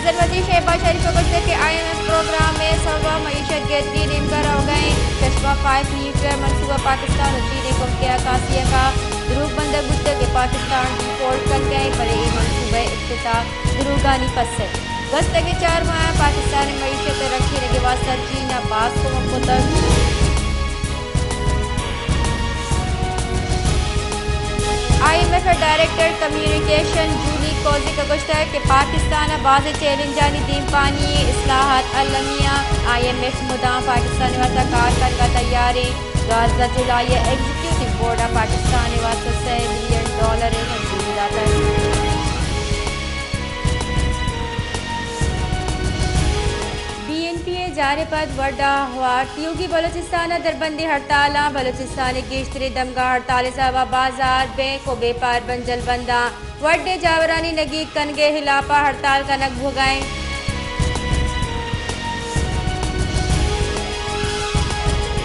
मजर वजीर शहबाज शरीफ गुजर के IMF प्रोग्राम में सबा मईशत गिरती निमकर हो गए। कशवा 5 न्यूक्लियर मनसूबा पाकिस्तान और चीन को के अकासिया का दुरूग बंदर बुद्ध के पाकिस्तान डिफॉल्ट कर गए बड़े मनसूबे इफ्तिताह दुरूगानी पस गस्त के 4 माह पाकिस्तान मईशत रखने के वास्ते चीन अब्बास को मुतक IMF डायरेक्टर कम्युनिकेशन जूली कोजी का गुश्ता है कि पाकिस्तान बाज़ चैलेंजानी दीन पानी इस्लाहात अलमिया IMF मुदाम पाकिस्तान वास्ता कार का तैयारी 12 जुलाई एग्जीक्यूटिव बोर्ड पाकिस्तान वास्ता $100 बिलियन मंजूरी दाता है। BNPA जारे पर वड्डा हुआ ट्यूगी बलोचिस्तान दरबंदी हड़ताल बलोचिस्तान गिश्तरी दमगा हड़ताल साहबा बाजार बैंक को बेपार बंजल बंदा वड्डे जावरानी नगी कनगे हिलापा हड़ताल का नग भुगाएं।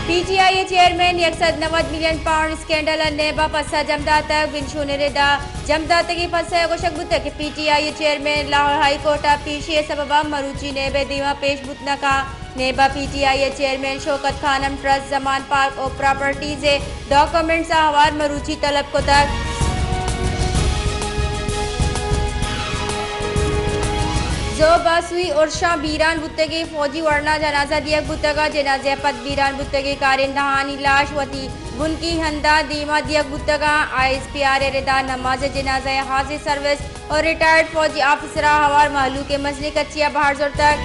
PTI chairman 190 million pound scandal नेबा पसा जमदा तक बिनशुन रेदा जमदा तक पसा गोशक बुत के PTI chairman Lahore high court पीछे सबबा मरूची नेबे दीवा पेश बुतना का नेबा PTI chairman Shaukat Khanum trust Zaman park और प्रॉपर्टीज डॉक्यूमेंट्स हवार मरूची तलब को तक जो बासुई और शाह बीरान बुत्तगी फौजी वरना जनाजा दिया बुत्तगा जनाजे पद बीरान बुत्तगी कारिन दहानी लाश वती बुनकी हंदा दीमा दिया बुत्तगा ISPR रेदा नमाज जनाजा हाजिर सर्विस और रिटायर्ड फौजी ऑफिसर हवार महलू के मजली कच्चिया बाहर जोर तक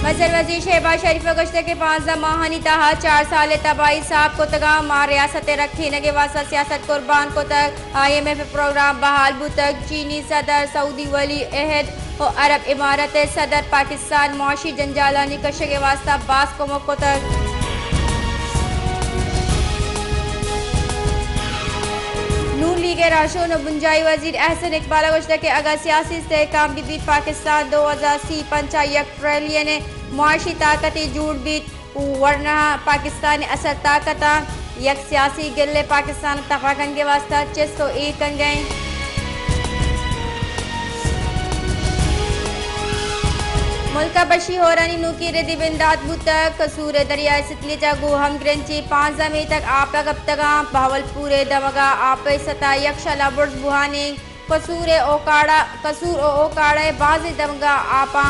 मजर वजीर शहबाज शरीफ गश्त के 5 माहानी तहा 4 साल तबाही साहब को तगा मां रियासत रखी नगे वासा सियासत कुर्बान को तक IMF प्रोग्राम बहाल बुतक चीनी सदर सऊदी वली अहद और अरब इमारत सदर पाकिस्तान मुआशी जंजालानी कश के वास्ता बास को तक नून लीग राशों बुंजाई वजीर एहसन इकबाल गुश्ता के अगर सियासी इस्तेहकाम की बीत पाकिस्तान 2030 पंचायत ट्रिलियन मुआशी ताकती जूट बीत वरना पाकिस्तान असर ताकता यक सियासी गिले पाकिस्तान तफाकन के वास्ता 601 कन गए। मुल्का बशी होरानी नुकी रेदी बिंदात बुतक कसूर दरिया सितली जागू हम ग्रेंची 5 जमी तक आप गप्तगा भावलपुर दमगा आप सता यक्षला बुर्ज बुहानी कसूर ओकाड़ा बाजी दमगा आपा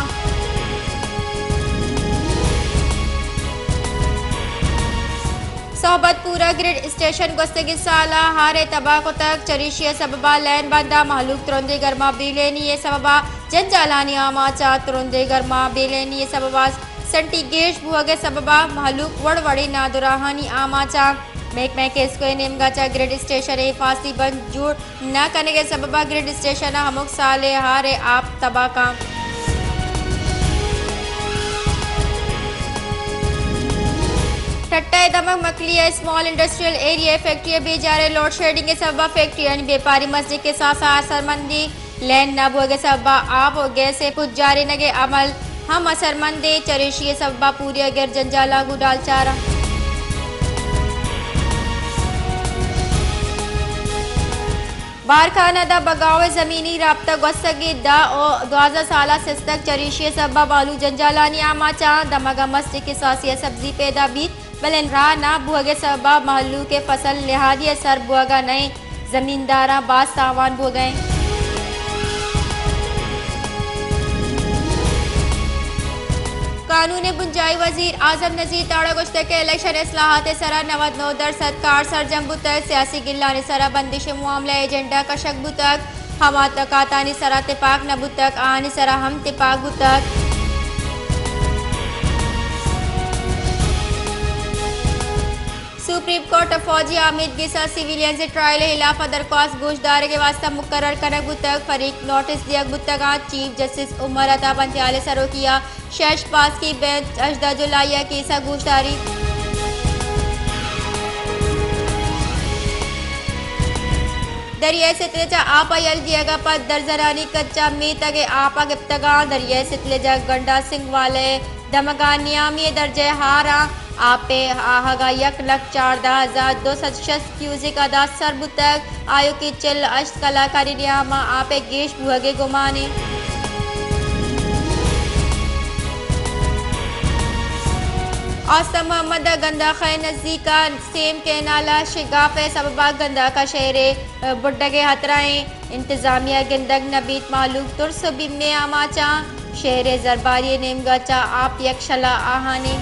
सोहबतपुरा ग्रिड स्टेशन गोस्तगी साला हारे तबाह को तक चरिशिया सबबा लैन बंदा महलूक तुरंदे गर्मा बेलेनी सबबा जंजालानी आमाचा तुरंदे गर्मा बेलेनी सबबा संटीगेश बुआगे सबबा महलूक वड़वड़ी नादुराहानी आमाचा मेक के इसको नेमगाचा ग्रिड स्टेशन फांसी बंद जुड़ न करने के सबबा ग्रिड स्टेशन हमुक साले हारे आप तबाह का टट्टा दमक Makli small industrial area factory बेजारे लोड शेडिंग के सबबा फैक्ट्री यानी व्यापारी मस्जिद के साथ साथ असरमंदी लैंड न बोगे सबबा आप और गैस से कुछ जारी नगे अमल हम असरमंदे चरेशी सबबा पूरी अगर जंजाला गुडाल चारा बारखाना दा बगाव जमीनी राब्ता गसगी दा और 2000 साला सिस्तक चरेशी सबबा बालू जंजालानी आमाचा दमगा मस्जिद के सासिया सब्जी पैदा बीत बलन रहा ना बुआगे सबा महल्लू के फसल लिहादी सर बुआगा नए जमींदारा बास सावान बो गए। कानून बुंजाई वजीर आजम नजीर ताड़ा गुश्ते के इलेक्शन इस्लाहात सरा 99% कार सरजम बुतक सियासी गिल्लानी सरा बंदिश मामला एजेंडा कशक बुतक हमा तकातानी सरा तिपाक न बुतक आनी सरा हम तिपाक बुतक सुप्रीम कोर्ट फौजी आमिद गिसा सिविलियन से ट्रायल हिलाफा दरख्वास्त गोशदार के वास्ता मुकर्रर करक बुतक फरीक नोटिस दिया बुतक चीफ जस्टिस उमर अता पंचाले सरो किया शेष पास की बेंच 18 जुलाई केसा गोशदारी दरिया सितलेजा आपा यल दियागा पर दर्जरानी कच्चा मी तगे आपा गिप्तगा दरिया सितलेजा गंडा सिंह वाले दमगा नियामी दर्जे हारा आप पे आहगा 1,14,200 क्यूजिक अदा सरबुतक आयो की चिल अश्त कलाकारी नियामा आप गेश बुहगे गुमाने औसम मोहम्मद गंदा खै नज़दीका सेम के नाला शिगाफ सबबा गंदा का शहर बुड्डगे हतराएँ इंतज़ामिया गिंदग नबीत मालूक तुरस बिम्मे आमाचा शहर जरबारी नेमगाचा आप यक्षला आहानी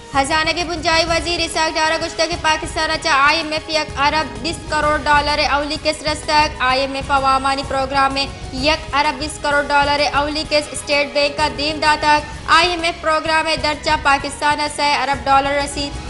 खजाना के बुंजाई वजीर इसाक डारा गुश्ता के पाकिस्तान IMF यक अरब 20 करोड़ डॉलर अवली के रस्तक IMF अवामानी प्रोग्राम में यक अरब 20 करोड़ डॉलर अवली के स्टेट बैंक का दीमदा तक IMF प्रोग्राम में दर्जा पाकिस्तान से अरब डॉलर रसीद